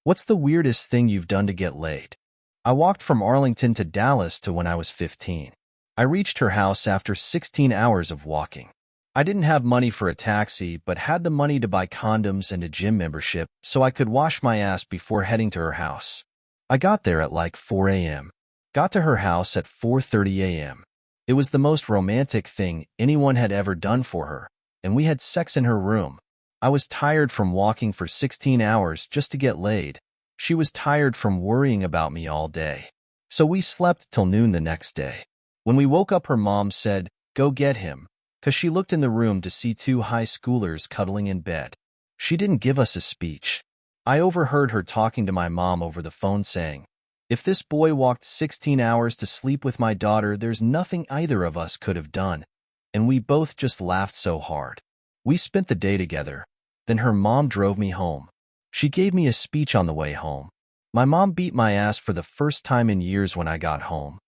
What's the weirdest thing you've done to get laid? I walked from Arlington to Dallas to when I was 15. I reached her house after 16 hours of walking. I didn't have money for a taxi, but had the money to buy condoms and a gym membership so I could wash my ass before heading to her house. I got there at like 4 a.m. Got to her house at 4:30 a.m. It was the most romantic thing anyone had ever done for her, and we had sex in her room. I was tired from walking for 16 hours just to get laid. She was tired from worrying about me all day. So we slept till noon the next day. When we woke up, her mom said, "Go get him," because she looked in the room to see two high schoolers cuddling in bed. She didn't give us a speech. I overheard her talking to my mom over the phone saying, "If this boy walked 16 hours to sleep with my daughter, there's nothing either of us could have done." And we both just laughed so hard. We spent the day together. Then her mom drove me home. She gave me a speech on the way home. My mom beat my ass for the first time in years when I got home.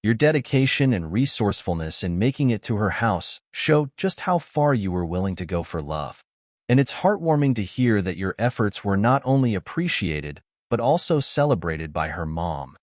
Your dedication and resourcefulness in making it to her house show just how far you were willing to go for love. And it's heartwarming to hear that your efforts were not only appreciated, but also celebrated by her mom.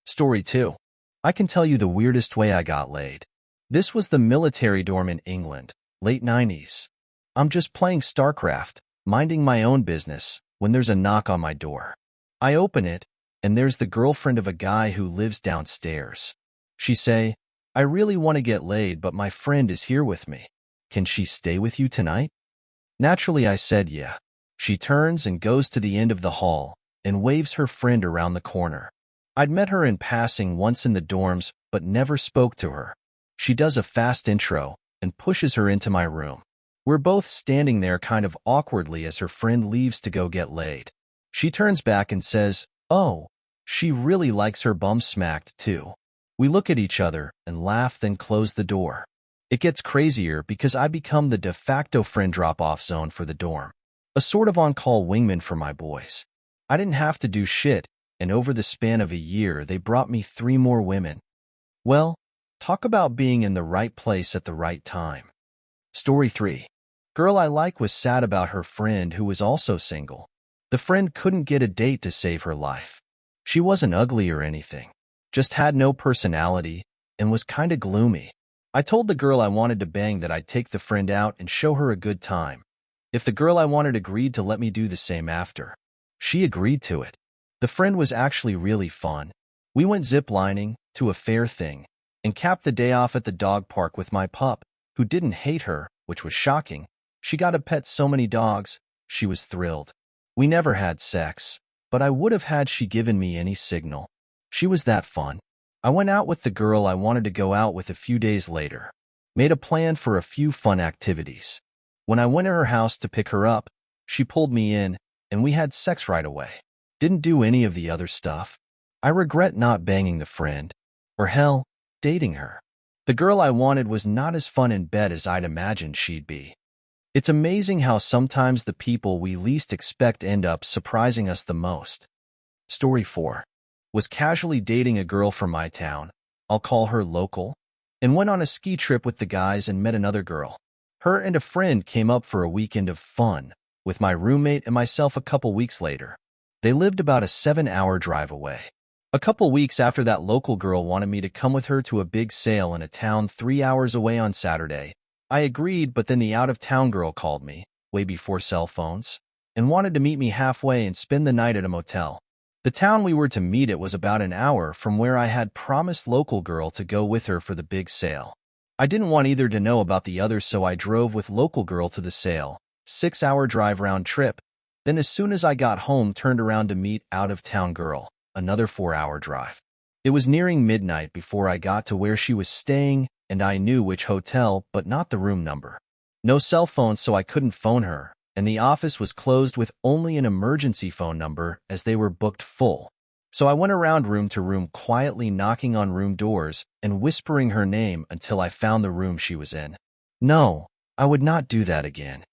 Story 2. I can tell you the weirdest way I got laid. This was the military dorm in England, late 90s. I'm just playing StarCraft, minding my own business, when there's a knock on my door. I open it, and there's the girlfriend of a guy who lives downstairs. She say, "I really want to get laid, but my friend is here with me. Can she stay with you tonight?" Naturally, I said yeah. She turns and goes to the end of the hall and waves her friend around the corner. I'd met her in passing once in the dorms, but never spoke to her. She does a fast intro and pushes her into my room. We're both standing there kind of awkwardly as her friend leaves to go get laid. She turns back and says, "Oh, she really likes her bum smacked too." We look at each other and laugh, then close the door. It gets crazier because I become the de facto friend drop-off zone for the dorm, a sort of on-call wingman for my boys. I didn't have to do shit, and over the span of a year, they brought me 3 more women. Well, talk about being in the right place at the right time. Story 3. Girl I like was sad about her friend who was also single. The friend couldn't get a date to save her life. She wasn't ugly or anything, just had no personality and was kinda gloomy. I told the girl I wanted to bang that I'd take the friend out and show her a good time. If the girl I wanted agreed to let me do the same after. She agreed to it. The friend was actually really fun. We went ziplining to a fair thing and capped the day off at the dog park with my pup, who didn't hate her, which was shocking. She got to pet so many dogs, she was thrilled. We never had sex, but I would have had she given me any signal. She was that fun. I went out with the girl I wanted to go out with a few days later. Made a plan for a few fun activities. When I went to her house to pick her up, she pulled me in, and we had sex right away. Didn't do any of the other stuff. I regret not banging the friend, or hell, dating her. The girl I wanted was not as fun in bed as I'd imagined she'd be. It's amazing how sometimes the people we least expect end up surprising us the most. Story 4. Was casually dating a girl from my town, I'll call her local, and went on a ski trip with the guys and met another girl. Her and a friend came up for a weekend of fun, with my roommate and myself a couple weeks later. They lived about a 7-hour drive away. A couple weeks after that, local girl wanted me to come with her to a big sale in a town 3 hours away on Saturday. I agreed, but then the out-of-town girl called me, way before cell phones, and wanted to meet me halfway and spend the night at a motel. The town we were to meet at was about an hour from where I had promised local girl to go with her for the big sale. I didn't want either to know about the other, so I drove with local girl to the sale, 6-hour drive round trip. Then as soon as I got home, turned around to meet out-of-town girl, another 4-hour drive. It was nearing midnight before I got to where she was staying, and I knew which hotel, but not the room number. No cell phone, so I couldn't phone her, and the office was closed with only an emergency phone number as they were booked full. So I went around room to room, quietly knocking on room doors and whispering her name until I found the room she was in. No, I would not do that again.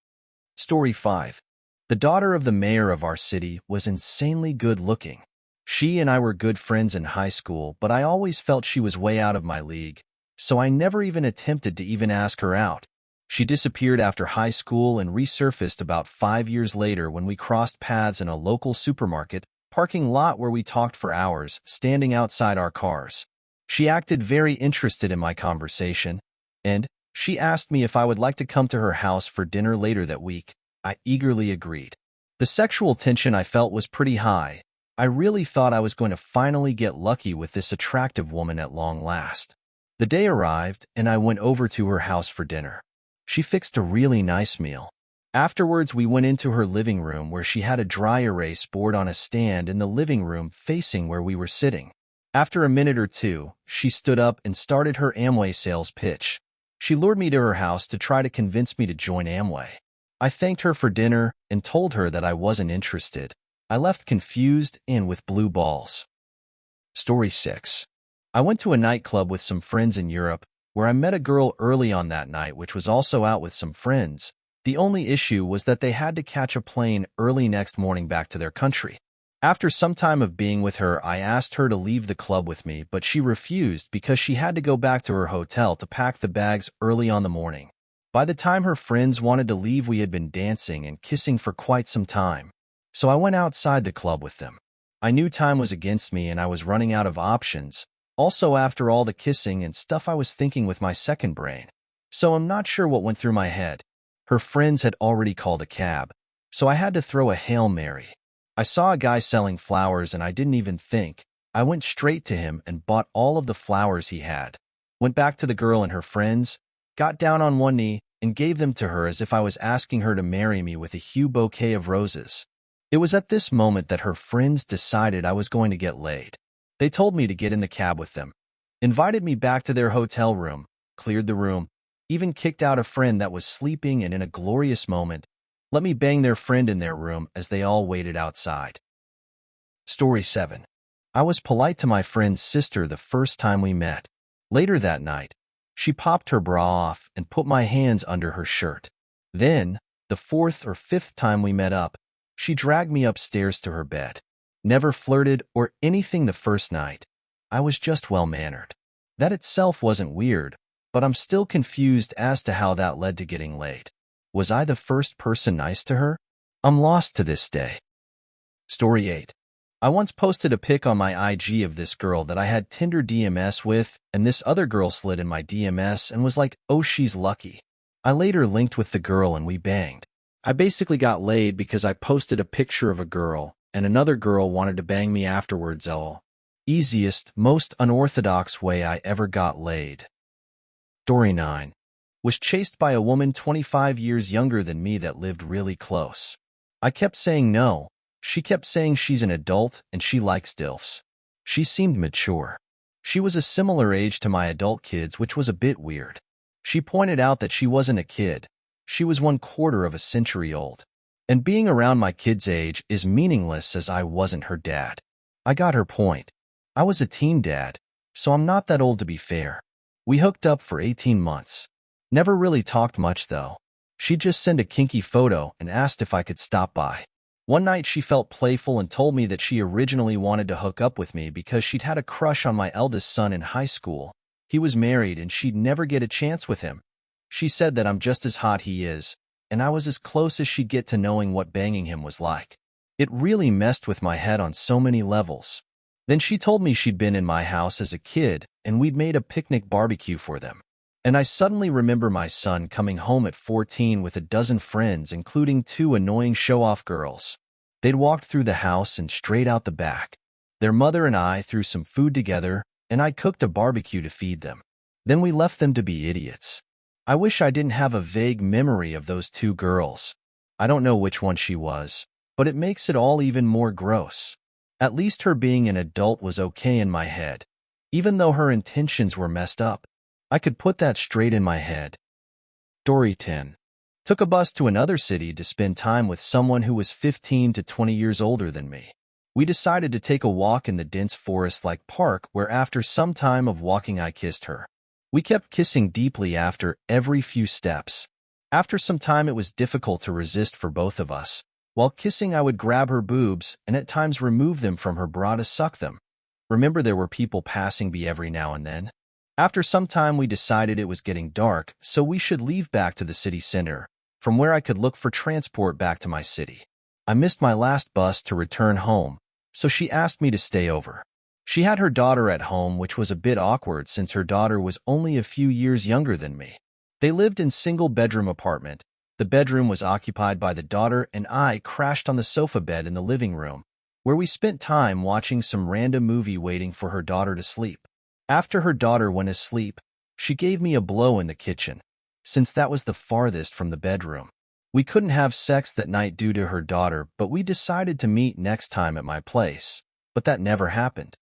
Story 5. The daughter of the mayor of our city was insanely good looking. She and I were good friends in high school, but I always felt she was way out of my league, so I never even attempted to even ask her out. She disappeared after high school and resurfaced about 5 years later when we crossed paths in a local supermarket parking lot where we talked for hours, standing outside our cars. She acted very interested in my conversation, and she asked me if I would like to come to her house for dinner later that week. I eagerly agreed. The sexual tension I felt was pretty high. I really thought I was going to finally get lucky with this attractive woman at long last. The day arrived, and I went over to her house for dinner. She fixed a really nice meal. Afterwards, we went into her living room where she had a dry erase board on a stand in the living room facing where we were sitting. After a minute or two, she stood up and started her Amway sales pitch. She lured me to her house to try to convince me to join Amway. I thanked her for dinner and told her that I wasn't interested. I left confused and with blue balls. Story 6. I went to a nightclub with some friends in Europe where I met a girl early on that night which was also out with some friends. The only issue was that they had to catch a plane early next morning back to their country. After some time of being with her, I asked her to leave the club with me, but she refused because she had to go back to her hotel to pack the bags early on the morning. By the time her friends wanted to leave, we had been dancing and kissing for quite some time. So I went outside the club with them. I knew time was against me and I was running out of options. Also, after all the kissing and stuff, I was thinking with my second brain. So I'm not sure what went through my head. Her friends had already called a cab, so I had to throw a Hail Mary. I saw a guy selling flowers and I didn't even think. I went straight to him and bought all of the flowers he had. Went back to the girl and her friends, got down on one knee, and gave them to her as if I was asking her to marry me with a huge bouquet of roses. It was at this moment that her friends decided I was going to get laid. They told me to get in the cab with them, invited me back to their hotel room, cleared the room, even kicked out a friend that was sleeping, and in a glorious moment, let me bang their friend in their room as they all waited outside. Story 7. I was polite to my friend's sister the first time we met. Later that night, she popped her bra off and put my hands under her shirt. Then, the fourth or fifth time we met up, she dragged me upstairs to her bed. Never flirted or anything the first night. I was just well-mannered. That itself wasn't weird, but I'm still confused as to how that led to getting laid. Was I the first person nice to her? I'm lost to this day. Story 8. I once posted a pic on my IG of this girl that I had Tinder DMS with, and this other girl slid in my DMS and was like, "Oh, she's lucky." I later linked with the girl and we banged. I basically got laid because I posted a picture of a girl, and another girl wanted to bang me afterwards. Easiest, most unorthodox way I ever got laid. Story 9. Was chased by a woman 25 years younger than me that lived really close. I kept saying no. She kept saying she's an adult and she likes DILFs. She seemed mature. She was a similar age to my adult kids, which was a bit weird. She pointed out that she wasn't a kid. She was 1/4 of a century old. And being around my kid's age is meaningless as I wasn't her dad. I got her point. I was a teen dad, so I'm not that old to be fair. We hooked up for 18 months. Never really talked much though. She'd just send a kinky photo and asked if I could stop by. One night she felt playful and told me that she originally wanted to hook up with me because she'd had a crush on my eldest son in high school. He was married and she'd never get a chance with him. She said that I'm just as hot he is, and I was as close as she'd get to knowing what banging him was like. It really messed with my head on so many levels. Then she told me she'd been in my house as a kid and we'd made a picnic barbecue for them. And I suddenly remember my son coming home at 14 with a dozen friends, including 2 annoying show-off girls. They'd walked through the house and straight out the back. Their mother and I threw some food together, and I cooked a barbecue to feed them. Then we left them to be idiots. I wish I didn't have a vague memory of those 2 girls. I don't know which one she was, but it makes it all even more gross. At least her being an adult was okay in my head. Even though her intentions were messed up, I could put that straight in my head. Story 10. Took a bus to another city to spend time with someone who was 15 to 20 years older than me. We decided to take a walk in the dense forest-like park where after some time of walking I kissed her. We kept kissing deeply after every few steps. After some time it was difficult to resist for both of us. While kissing I would grab her boobs and at times remove them from her bra to suck them. Remember there were people passing by every now and then. After some time, we decided it was getting dark, so we should leave back to the city center, from where I could look for transport back to my city. I missed my last bus to return home, so she asked me to stay over. She had her daughter at home, which was a bit awkward since her daughter was only a few years younger than me. They lived in single-bedroom apartment. The bedroom was occupied by the daughter, and I crashed on the sofa bed in the living room, where we spent time watching some random movie waiting for her daughter to sleep. After her daughter went asleep, she gave me a blow in the kitchen, since that was the farthest from the bedroom. We couldn't have sex that night due to her daughter, but we decided to meet next time at my place. But that never happened.